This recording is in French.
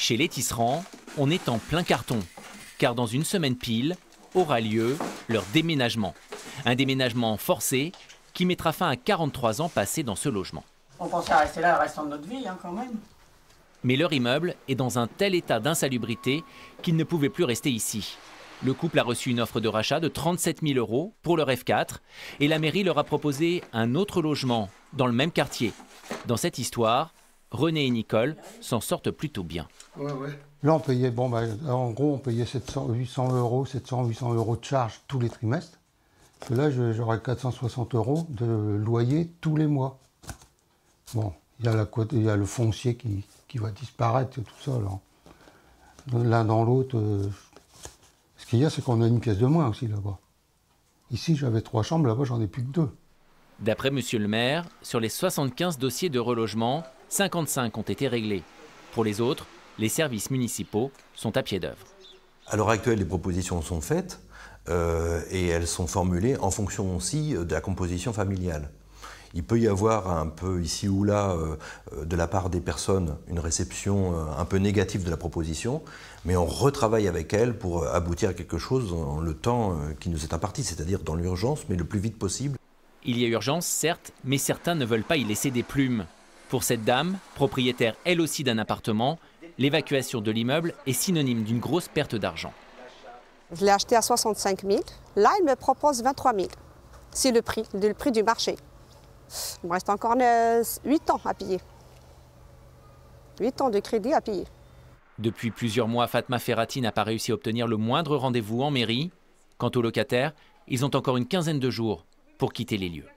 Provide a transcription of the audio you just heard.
Chez les tisserands, on est en plein carton, car dans une semaine pile aura lieu leur déménagement. Un déménagement forcé qui mettra fin à 43 ans passés dans ce logement. On pensait rester là le restant de notre vie, quand même. Mais leur immeuble est dans un tel état d'insalubrité qu'ils ne pouvaient plus rester ici. Le couple a reçu une offre de rachat de 37 000 € pour leur F4 et la mairie leur a proposé un autre logement dans le même quartier. Dans cette histoire, René et Nicole s'en sortent plutôt bien. Là, on payait, en gros, on payait 800 € de charges tous les trimestres. Et là, j'aurai 460 € de loyer tous les mois. Bon, il y a le foncier qui va disparaître et tout ça. L'un dans l'autre. Ce qu'il y a, c'est qu'on a une pièce de moins aussi là-bas. Ici, j'avais 3 chambres, là-bas, j'en ai plus que 2. D'après monsieur le maire, sur les 75 dossiers de relogement, 55 ont été réglés. Pour les autres, les services municipaux sont à pied d'œuvre. À l'heure actuelle, les propositions sont faites et elles sont formulées en fonction aussi de la composition familiale. Il peut y avoir un peu ici ou là, de la part des personnes, une réception un peu négative de la proposition, mais on retravaille avec elles pour aboutir à quelque chose dans le temps qui nous est imparti, c'est-à-dire dans l'urgence, mais le plus vite possible. Il y a urgence, certes, mais certains ne veulent pas y laisser des plumes. Pour cette dame, propriétaire elle aussi d'un appartement, l'évacuation de l'immeuble est synonyme d'une grosse perte d'argent. Je l'ai acheté à 65 000. Là, il me propose 23 000. C'est le prix du marché. Il me reste encore 8 ans à payer. 8 ans de crédit à payer. Depuis plusieurs mois, Fatma Ferrati n'a pas réussi à obtenir le moindre rendez-vous en mairie. Quant aux locataires, ils ont encore une quinzaine de jours pour quitter les lieux.